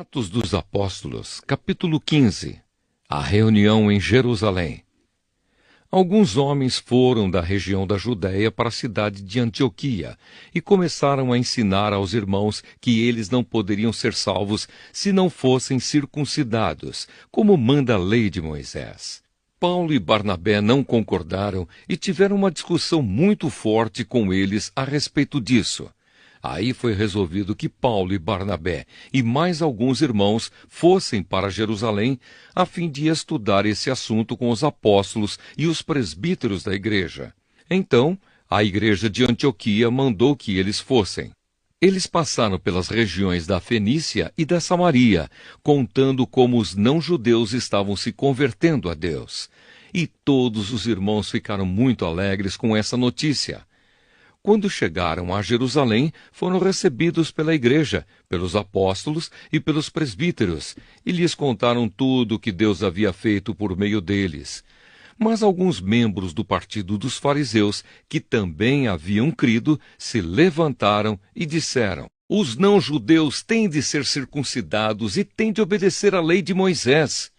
Atos dos Apóstolos, capítulo 15. A reunião em Jerusalém. Alguns homens foram da região da Judéia para a cidade de Antioquia e começaram a ensinar aos irmãos que eles não poderiam ser salvos se não fossem circuncidados, como manda a lei de Moisés. Paulo e Barnabé não concordaram e tiveram uma discussão muito forte com eles a respeito disso. Aí foi resolvido que Paulo e Barnabé e mais alguns irmãos fossem para Jerusalém a fim de estudar esse assunto com os apóstolos e os presbíteros da igreja. Então, a igreja de Antioquia mandou que eles fossem. Eles passaram pelas regiões da Fenícia e da Samaria, contando como os não-judeus estavam se convertendo a Deus. E todos os irmãos ficaram muito alegres com essa notícia. Quando chegaram a Jerusalém, foram recebidos pela igreja, pelos apóstolos e pelos presbíteros, e lhes contaram tudo o que Deus havia feito por meio deles. Mas alguns membros do partido dos fariseus, que também haviam crido, se levantaram e disseram: os não-judeus têm de ser circuncidados e têm de obedecer à lei de Moisés.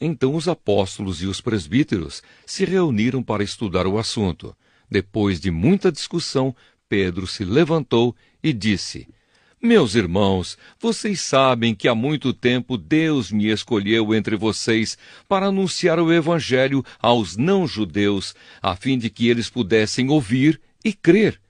Então os apóstolos e os presbíteros se reuniram para estudar o assunto. Depois de muita discussão, Pedro se levantou e disse: meus irmãos, vocês sabem que há muito tempo Deus me escolheu entre vocês para anunciar o Evangelho aos não-judeus, a fim de que eles pudessem ouvir e crer.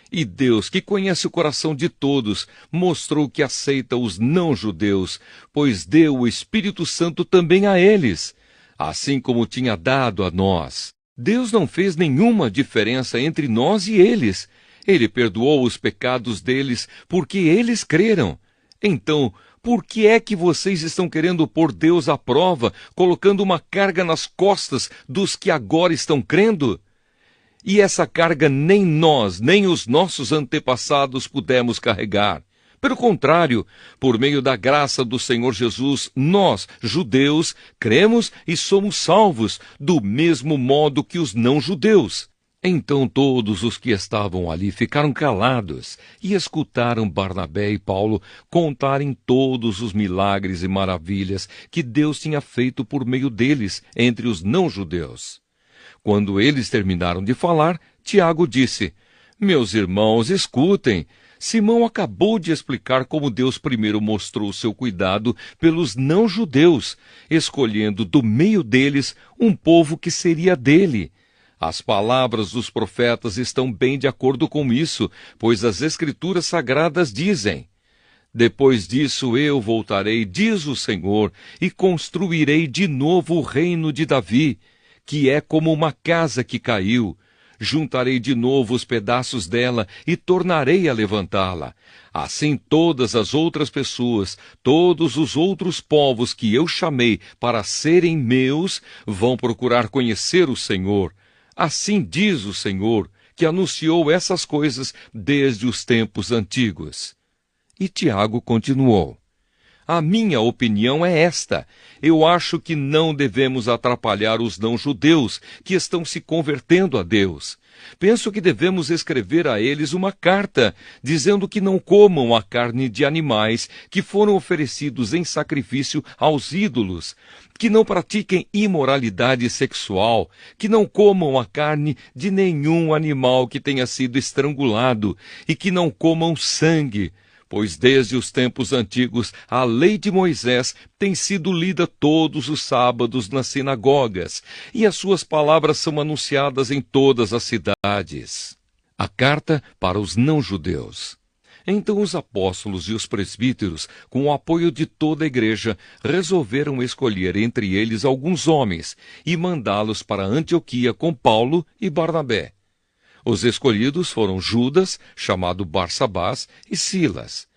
E Deus, que conhece o coração de todos, mostrou que aceita os não-judeus, pois deu o Espírito Santo também a eles, assim como tinha dado a nós. Deus não fez nenhuma diferença entre nós e eles. Ele perdoou os pecados deles porque eles creram. Então, por que é que vocês estão querendo pôr Deus à prova, colocando uma carga nas costas dos que agora estão crendo? E essa carga nem nós, nem os nossos antepassados pudemos carregar. Pelo contrário, por meio da graça do Senhor Jesus, nós, judeus, cremos e somos salvos, do mesmo modo que os não-judeus. Então todos os que estavam ali ficaram calados e escutaram Barnabé e Paulo contarem todos os milagres e maravilhas que Deus tinha feito por meio deles entre os não-judeus. Quando eles terminaram de falar, Tiago disse: meus irmãos, escutem. Simão acabou de explicar como Deus primeiro mostrou seu cuidado pelos não-judeus, escolhendo do meio deles um povo que seria dele. As palavras dos profetas estão bem de acordo com isso, pois as Escrituras Sagradas dizem: depois disso eu voltarei, diz o Senhor, e construirei de novo o reino de Davi, que é como uma casa que caiu. Juntarei de novo os pedaços dela e tornarei a levantá-la. Assim todas as outras pessoas, todos os outros povos que eu chamei para serem meus, vão procurar conhecer o Senhor. Assim diz o Senhor, que anunciou essas coisas desde os tempos antigos. E Tiago continuou: a minha opinião é esta. Eu acho que não devemos atrapalhar os não-judeus que estão se convertendo a Deus. Penso que devemos escrever a eles uma carta, dizendo que não comam a carne de animais que foram oferecidos em sacrifício aos ídolos, que não pratiquem imoralidade sexual, que não comam a carne de nenhum animal que tenha sido estrangulado e que não comam sangue. Pois desde os tempos antigos a lei de Moisés tem sido lida todos os sábados nas sinagogas, e as suas palavras são anunciadas em todas as cidades. A carta para os não-judeus. Então os apóstolos e os presbíteros, com o apoio de toda a igreja, resolveram escolher entre eles alguns homens e mandá-los para Antioquia com Paulo e Barnabé. Os escolhidos foram Judas, chamado Barsabás, e Silas.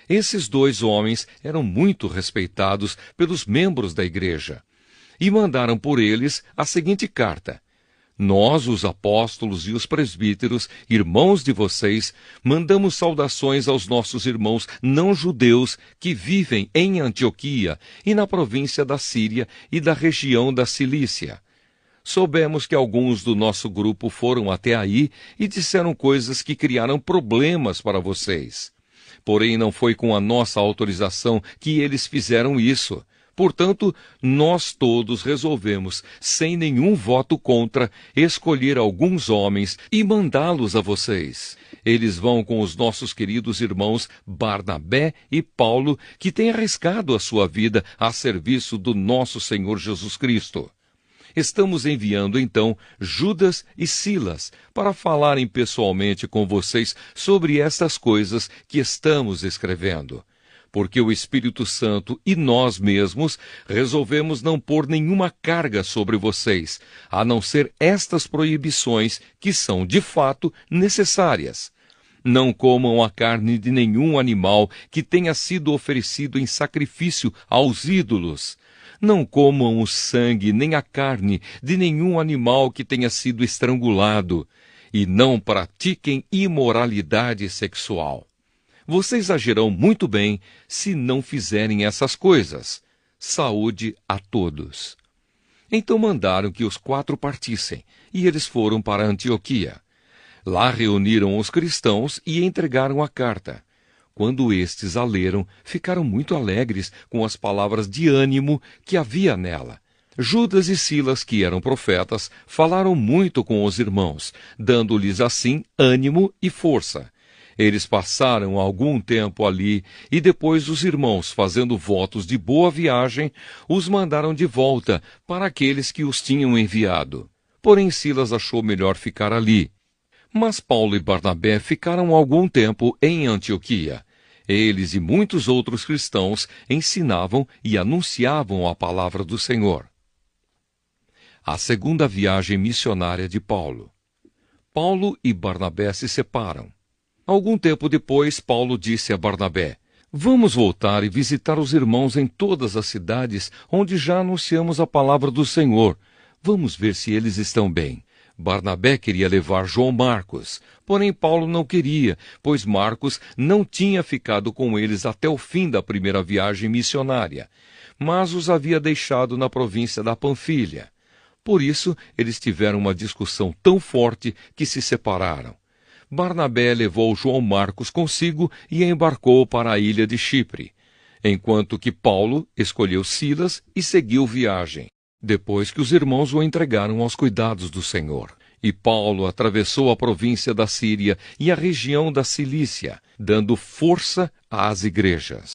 Esses dois homens eram muito respeitados pelos membros da igreja. E mandaram por eles a seguinte carta: nós, os apóstolos e os presbíteros, irmãos de vocês, mandamos saudações aos nossos irmãos não-judeus que vivem em Antioquia e na província da Síria e da região da Cilícia. Soubemos que alguns do nosso grupo foram até aí e disseram coisas que criaram problemas para vocês. Porém, não foi com a nossa autorização que eles fizeram isso. Portanto, nós todos resolvemos, sem nenhum voto contra, escolher alguns homens e mandá-los a vocês. Eles vão com os nossos queridos irmãos Barnabé e Paulo, que têm arriscado a sua vida a serviço do nosso Senhor Jesus Cristo. Estamos enviando, então, Judas e Silas para falarem pessoalmente com vocês sobre estas coisas que estamos escrevendo. Porque o Espírito Santo e nós mesmos resolvemos não pôr nenhuma carga sobre vocês, a não ser estas proibições que são, de fato, necessárias. Não comam a carne de nenhum animal que tenha sido oferecido em sacrifício aos ídolos. Não comam o sangue nem a carne de nenhum animal que tenha sido estrangulado. E não pratiquem imoralidade sexual. Vocês agirão muito bem se não fizerem essas coisas. Saúde a todos. Então mandaram que os 4 partissem, e eles foram para Antioquia. Lá reuniram os cristãos e entregaram a carta. Quando estes a leram, ficaram muito alegres com as palavras de ânimo que havia nela. Judas e Silas, que eram profetas, falaram muito com os irmãos, dando-lhes assim ânimo e força. Eles passaram algum tempo ali, e depois os irmãos, fazendo votos de boa viagem, os mandaram de volta para aqueles que os tinham enviado. Porém Silas achou melhor ficar ali. Mas Paulo e Barnabé ficaram algum tempo em Antioquia. Eles e muitos outros cristãos ensinavam e anunciavam a palavra do Senhor. A segunda viagem missionária de Paulo. Paulo e Barnabé se separam. Algum tempo depois, Paulo disse a Barnabé: Vamos voltar e visitar os irmãos em todas as cidades onde já anunciamos a palavra do Senhor. Vamos ver se eles estão bem. Barnabé queria levar João Marcos, porém Paulo não queria, pois Marcos não tinha ficado com eles até o fim da primeira viagem missionária, mas os havia deixado na província da Panfilha. Por isso, eles tiveram uma discussão tão forte que se separaram. Barnabé levou João Marcos consigo e embarcou para a ilha de Chipre, enquanto que Paulo escolheu Silas e seguiu viagem, depois que os irmãos o entregaram aos cuidados do Senhor. E Paulo atravessou a província da Síria e a região da Cilícia, dando força às igrejas.